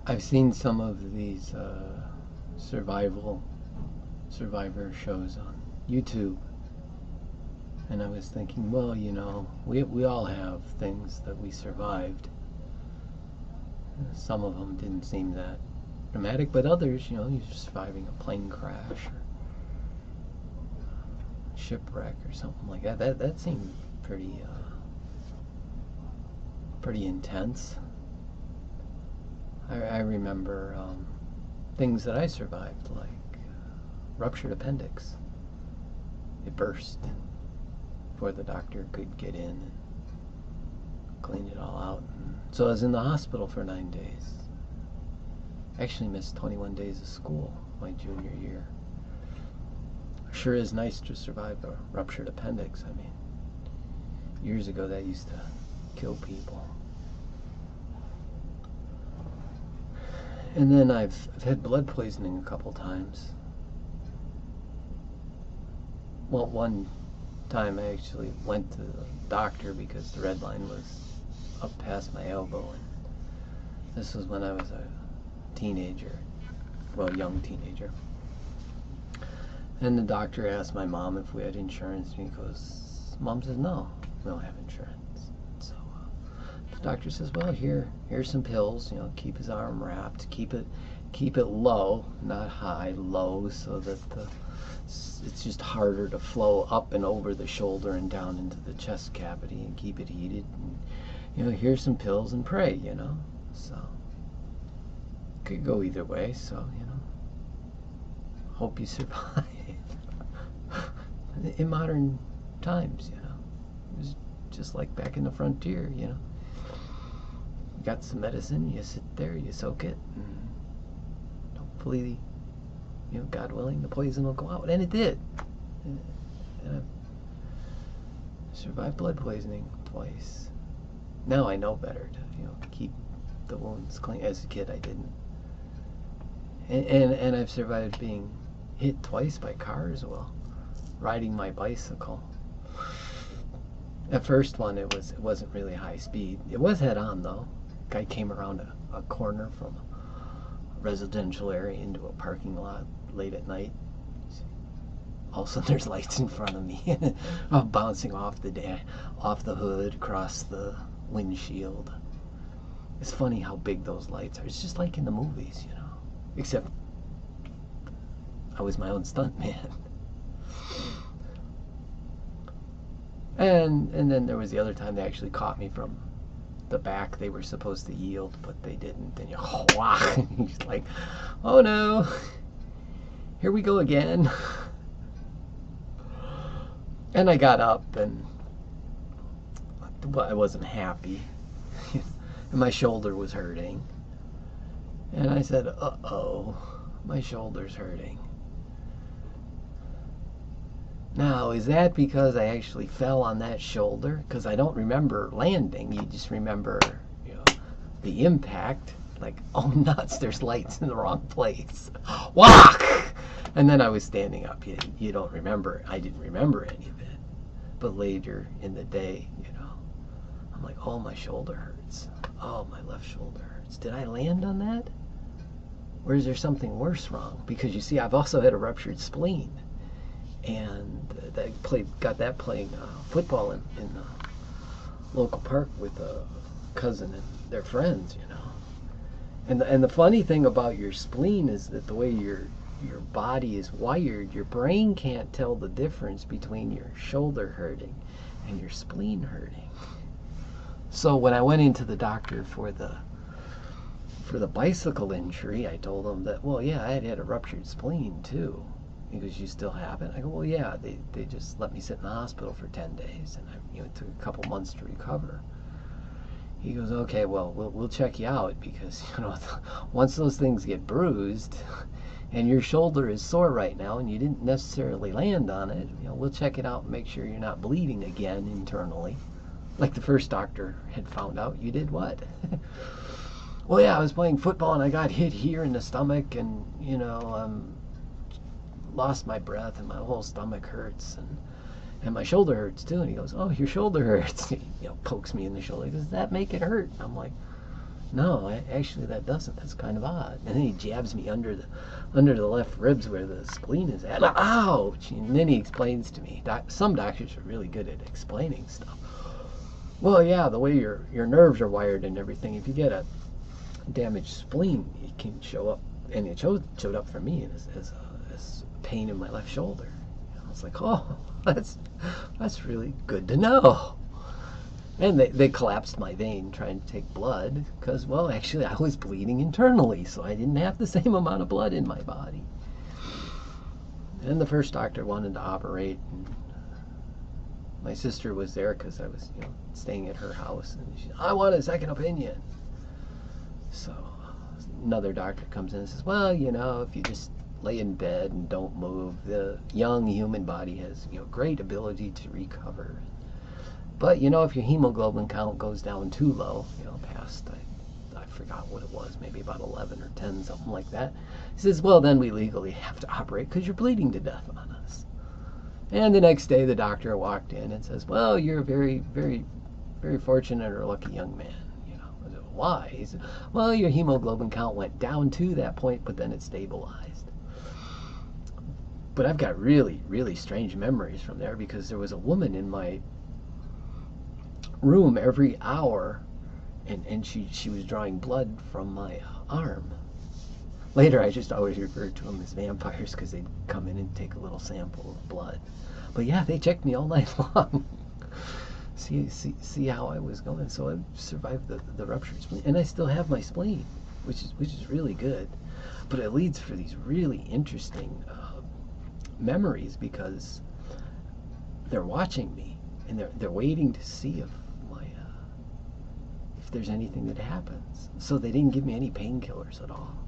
I've seen some of these survivor shows on YouTube, and I was thinking, well, we all have things that we survived. Some of them didn't seem that dramatic, but others, you're surviving a plane crash or shipwreck or something like that. That seemed pretty intense. I remember things that I survived, like ruptured appendix. It burst before the doctor could get in and clean it all out. And so I was in the hospital for 9 days. I actually missed 21 days of school my junior year. Sure is nice to survive a ruptured appendix. I mean, years ago that used to kill people. And then I've had blood poisoning a couple times. Well, one time I actually went to the doctor because the red line was up past my elbow, and this was when I was a teenager, well, young teenager. And the doctor asked my mom if we had insurance, and he goes, Mom says, no, we don't have insurance. So the doctor says, well, here's some pills, keep his arm wrapped, keep it low, not high, low, so that it's just harder to flow up and over the shoulder and down into the chest cavity, and keep it heated. And, here's some pills and pray, So could go either way, so, hope you survive. In modern times, it was just like back in the frontier, You got some medicine, you sit there, you soak it, and hopefully, God willing, the poison will go out. And it did. And I survived blood poisoning twice. Now I know better to, keep the wounds clean. As a kid, I didn't. And I've survived being hit twice by cars while riding my bicycle. The first one, it wasn't really high speed. It was head on though. Guy came around a corner from a residential area into a parking lot late at night. All of a sudden there's lights in front of me. I'm bouncing off the hood, across the windshield. It's funny how big those lights are. It's just like in the movies, Except I was my own stuntman. And then there was the other time they actually caught me from the back. They were supposed to yield, but they didn't. And he's like, oh no, here we go again. And I got up, and I wasn't happy. And my shoulder was hurting. And I said, uh-oh, my shoulder's hurting. Now, is that because I actually fell on that shoulder? Because I don't remember landing. You just remember, the impact. Like, oh nuts, there's lights in the wrong place. Walk! And then I was standing up. You don't remember. I didn't remember any of it. But later in the day, I'm like, oh, my shoulder hurts. Oh, my left shoulder hurts. Did I land on that? Or is there something worse wrong? Because you see, I've also had a ruptured spleen. And got that playing football in the local park with a cousin and their friends, And the funny thing about your spleen is that the way your body is wired, your brain can't tell the difference between your shoulder hurting and your spleen hurting. So when I went into the doctor for the bicycle injury, I told him that, well, yeah, I had a ruptured spleen too. He goes, you still have it? I go, well, yeah, they just let me sit in the hospital for 10 days, and it took a couple months to recover. He goes, okay, well, we'll check you out, because, once those things get bruised, and your shoulder is sore right now, and you didn't necessarily land on it, we'll check it out and make sure you're not bleeding again internally. Like the first doctor had found out. You did what? Well, yeah, I was playing football, and I got hit here in the stomach, and, lost my breath, and my whole stomach hurts, and my shoulder hurts too. And he goes, oh, your shoulder hurts. He pokes me in the shoulder. He goes, does that make it hurt? I'm like, No, actually that doesn't. That's kind of odd. And then he jabs me under the left ribs where the spleen is at. Ouch! And then he explains to me. Some doctors are really good at explaining stuff. Well, yeah, the way your nerves are wired and everything. If you get a damaged spleen, it can show up, and it showed up for me as pain in my left shoulder. I was like, oh, that's really good to know. And they collapsed my vein trying to take blood because, well, actually I was bleeding internally, so I didn't have the same amount of blood in my body. And the first doctor wanted to operate, and my sister was there because I was, staying at her house, and she, I want a second opinion. So another doctor comes in and says, well, if you just lay in bed and don't move, the young human body has, great ability to recover. But, if your hemoglobin count goes down too low, past, I forgot what it was, maybe about 11 or 10, something like that. He says, well, then we legally have to operate because you're bleeding to death on us. And the next day the doctor walked in and says, well, you're a very, very, very fortunate or lucky young man. I said, why? He said, well, your hemoglobin count went down to that point, but then it stabilized. But I've got really, really strange memories from there because there was a woman in my room every hour, and she was drawing blood from my arm. Later, I just always referred to them as vampires because they'd come in and take a little sample of blood. But yeah, they checked me all night long. see how I was going. So I survived the ruptured spleen, and I still have my spleen, which is really good. But it leads for these really interesting memories because they're watching me and they're waiting to see if there's anything that happens. So they didn't give me any painkillers at all.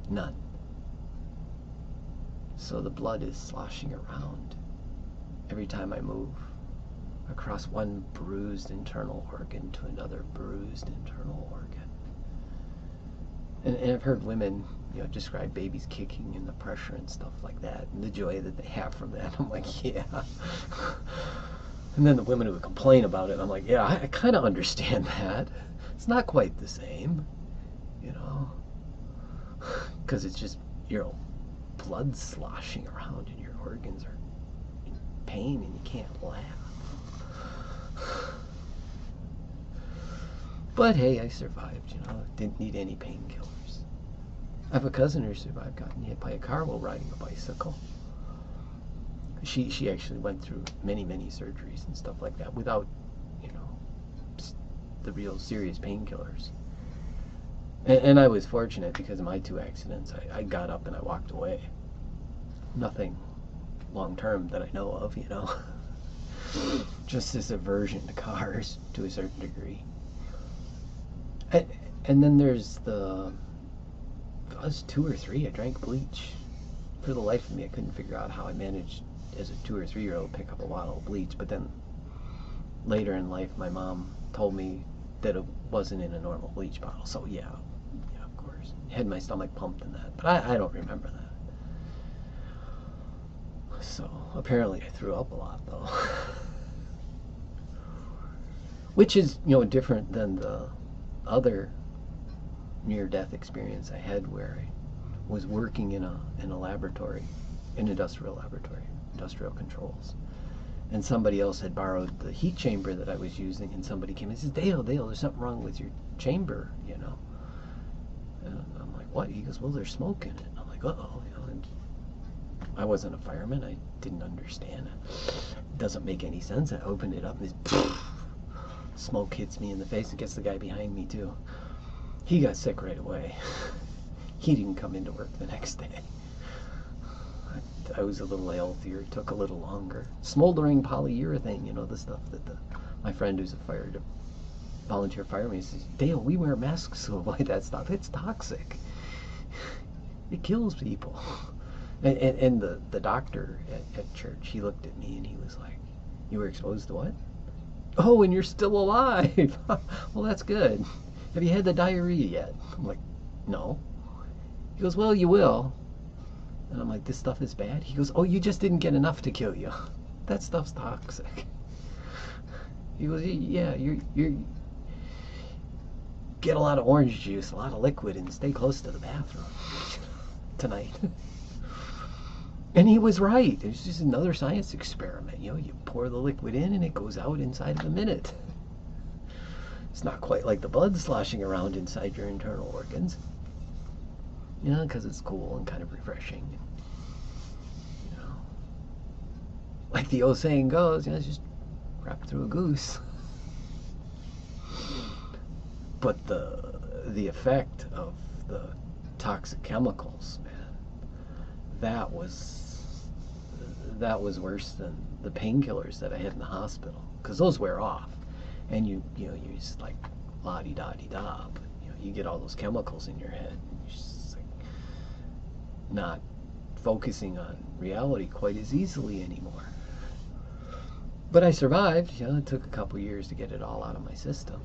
None. So the blood is sloshing around every time I move across one bruised internal organ to another bruised internal organ. And I've heard women, describe babies kicking and the pressure and stuff like that and the joy that they have from that. I'm like, yeah. And then the women who would complain about it, I'm like, yeah, I kind of understand that. It's not quite the same, because it's just, blood sloshing around and your organs are in pain and you can't laugh. But hey, I survived, didn't need any painkillers. I have a cousin who survived, gotten hit by a car while riding a bicycle. She actually went through many surgeries and stuff like that without, the real serious painkillers. And I was fortunate because of my 2 accidents. I got up and I walked away. Nothing long term that I know of, Just this aversion to cars to a certain degree. And then there's I was 2 or 3, I drank bleach. For the life of me, I couldn't figure out how I managed as a 2 or 3-year-old pick up a bottle of bleach. But then later in life, my mom told me that it wasn't in a normal bleach bottle. So yeah, of course. Had my stomach pumped in that. But I don't remember that. So apparently I threw up a lot though. Which is, different than the other near-death experience I had where I was working in a laboratory, an industrial laboratory, industrial controls. And somebody else had borrowed the heat chamber that I was using, and somebody came and says, Dale, there's something wrong with your chamber, And I'm like, what? He goes, well, there's smoke in it. And I'm like, uh-oh. And I wasn't a fireman. I didn't understand it. It doesn't make any sense. I opened it up, and smoke hits me in the face and gets the guy behind me, too. He got sick right away. He didn't come into work the next day. I was a little healthier. It took a little longer. Smoldering polyurethane, the stuff that my friend who's a volunteer fireman, he says, Dale, we wear masks to avoid that stuff. It's toxic. It kills people. And the doctor at church, he looked at me and he was like, you were exposed to what? Oh, and you're still alive. Well, that's good. Have you had the diarrhea yet? I'm like, no. He goes, well, you will. And I'm like, this stuff is bad? He goes, oh, you just didn't get enough to kill you. That stuff's toxic. He goes, yeah, you're get a lot of orange juice, a lot of liquid, and stay close to the bathroom tonight. And he was right. It's just another science experiment. You know, you pour the liquid in and it goes out inside of a minute. It's not quite like the blood sloshing around inside your internal organs. You know, because it's cool and kind of refreshing. You know, like the old saying goes, you know, it's just wrapped through a goose. But the effect of the toxic chemicals, man, that was worse than the painkillers that I had in the hospital, because those wear off, and you know you're just like la-di-da-di-da, but you know you get all those chemicals in your head, and you're just like not focusing on reality quite as easily anymore. But I survived. You know, it took a couple years to get it all out of my system.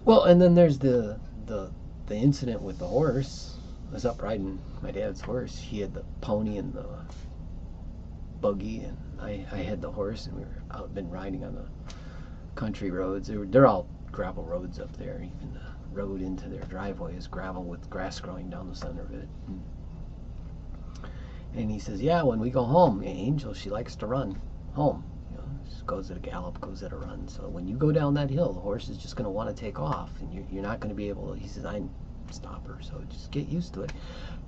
Well, and then there's the incident with the horse. I was up riding my dad's horse. He had the pony and the buggy, and I had the horse, and we were out been riding on the country roads. They're all gravel roads up there. Even the road into their driveway is gravel with grass growing down the center of it. And he says, yeah, when we go home, Angel, she likes to run home. Just goes at a gallop, goes at a run. So when you go down that hill, the horse is just going to want to take off, and you're not going to be able to. He says, I stop her, so just get used to it.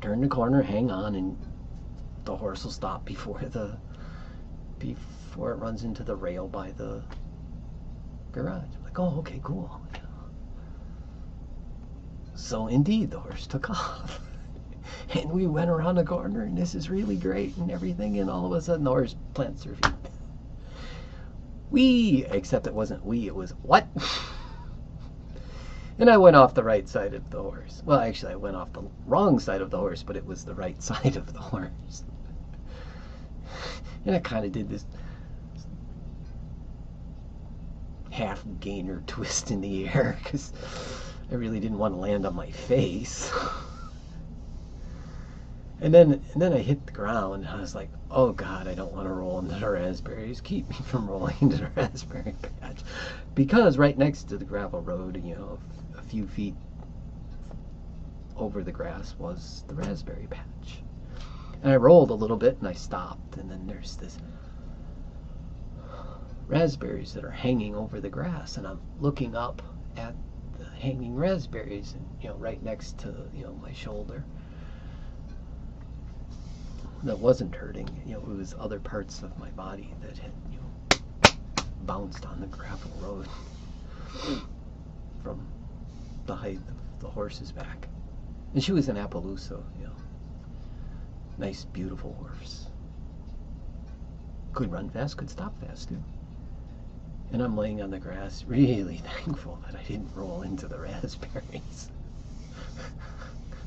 Turn the corner, hang on, and the horse will stop before it runs into the rail by the garage. I'm like, oh, okay, cool. Yeah. So indeed, the horse took off. And we went around the corner, and this is really great and everything, and all of a sudden the horse plants her feet. Except it wasn't it was what? And I went off the right side of the horse. Well, actually, I went off the wrong side of the horse, but it was the right side of the horse. And I kind of did this half gainer twist in the air because I really didn't want to land on my face. And then I hit the ground, and I was like, oh God, I don't want to roll into the raspberries. Keep me from rolling into the raspberry patch. Because right next to the gravel road, you know, a few feet over the grass was the raspberry patch. And I rolled a little bit, and I stopped, and then there's this raspberries that are hanging over the grass, and I'm looking up at the hanging raspberries, and, you know, right next to, you know, my shoulder. That wasn't hurting, you know, it was other parts of my body that had, you know, bounced on the gravel road from the height of the horse's back. And she was an Appaloosa, you know, nice, beautiful horse. Could run fast, could stop fast too. And I'm laying on the grass, really thankful that I didn't roll into the raspberries.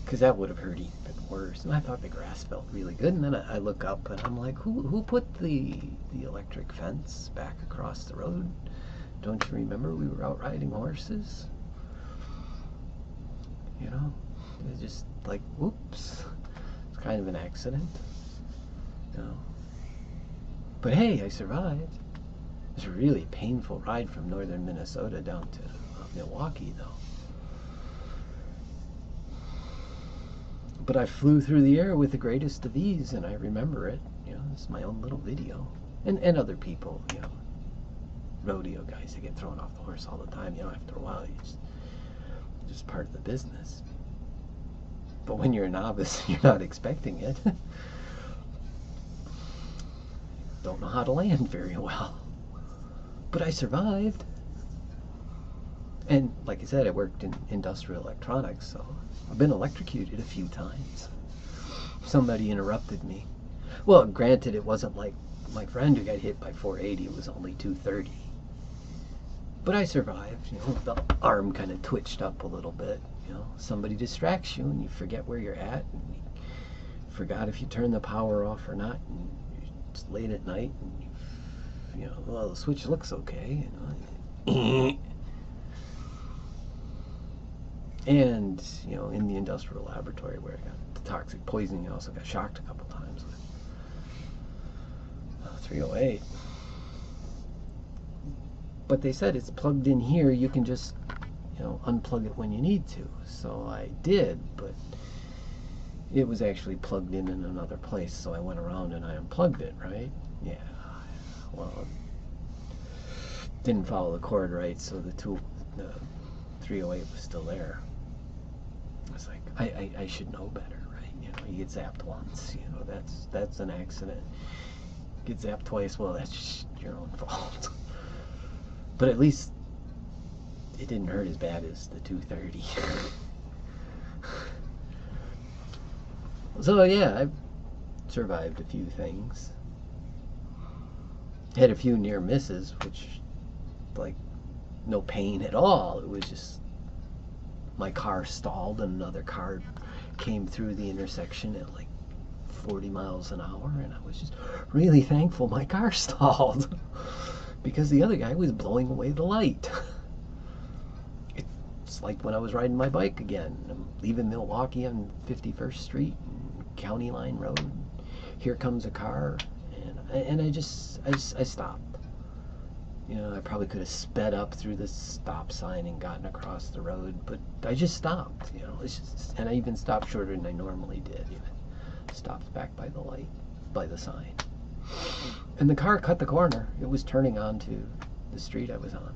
Because that would have hurt even worse. And I thought the grass felt really good. And then I look up and I'm like, who put the electric fence back across the road? Don't you remember we were out riding horses? You know, it was just like, whoops. It's kind of an accident. You know. But hey, I survived. It was a really painful ride from northern Minnesota down to Milwaukee, though. But I flew through the air with the greatest of ease, and I remember it. You know, it's my own little video. And other people, you know, rodeo guys that get thrown off the horse all the time. You know, after a while, it's just part of the business. But when you're a novice, you're not expecting it. Don't know how to land very well. But I survived. And like I said, I worked in industrial electronics, so I've been electrocuted a few times. Somebody interrupted me. Well, granted, it wasn't like my friend who got hit by 480. It was only 230. But I survived. You know, the arm kind of twitched up a little bit. You know, somebody distracts you and you forget where you're at. And you forgot if you turn the power off or not. And it's late at night, and you know, well, the switch looks okay. You know. And, you know, in the industrial laboratory where I got the toxic poisoning, I also got shocked a couple times with 308. But they said it's plugged in here. You can just unplug it when you need to. So I did, but it was actually plugged in another place, so I went around and I unplugged it, right? Yeah, well, didn't follow the cord right, so the 308 was still there. I was like, I should know better, right? You get zapped once, that's an accident. Get zapped twice, well, that's just your own fault. But at least it didn't hurt as bad as the 230. So yeah, I've survived a few things. Had a few near misses, which, like, no pain at all. It was just my car stalled and another car came through the intersection at like 40 miles an hour, and I was just really thankful my car stalled because the other guy was blowing away the light. It's like when I was riding my bike again. I'm leaving Milwaukee on 51st Street, County Line Road. Here comes a car, and I stopped. I probably could have sped up through the stop sign and gotten across the road, but I just stopped. And I even stopped shorter than I normally did. Stopped back by the light, by the sign, and the car cut the corner. It was turning onto the street I was on,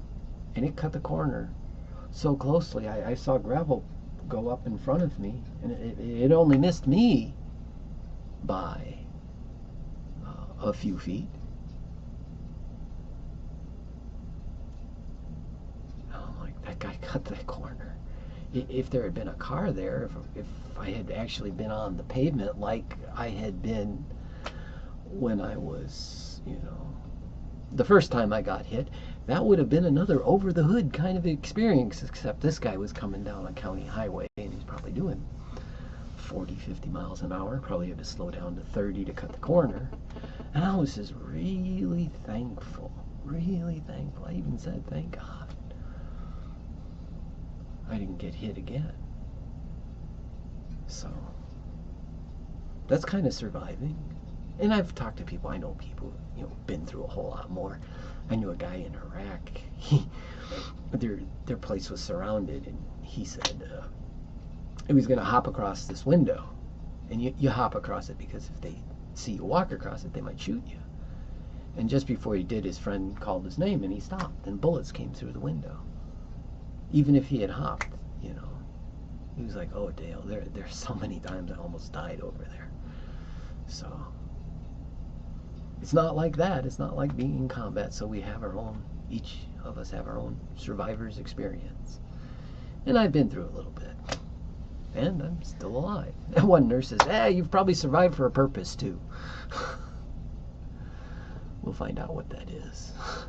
and it cut the corner so closely. I saw gravel go up in front of me, and it only missed me by a few feet. I'm like, that guy cut that corner. If there had been a car there, if I had actually been on the pavement like I had been when I was, the first time I got hit, that would have been another over the hood kind of experience, except this guy was coming down a county highway and he's probably doing 40, 50 miles an hour. Probably had to slow down to 30 to cut the corner. And I was just really thankful. Really thankful. I even said, thank God I didn't get hit again. So that's kind of surviving. And I've talked to people. I know people who've been through a whole lot more. I knew a guy in Iraq. Their place was surrounded, and he said he was going to hop across this window. And you hop across it because if they see you walk across it, they might shoot you. And just before he did, his friend called his name, and he stopped, and bullets came through the window. Even if he had hopped, he was like, oh, Dale, there's so many times I almost died over there. So it's not like that. It's not like being in combat. So we have our own, each of us have our own survivor's experience. And I've been through a little bit. And I'm still alive. And one nurse says, you've probably survived for a purpose too. We'll find out what that is.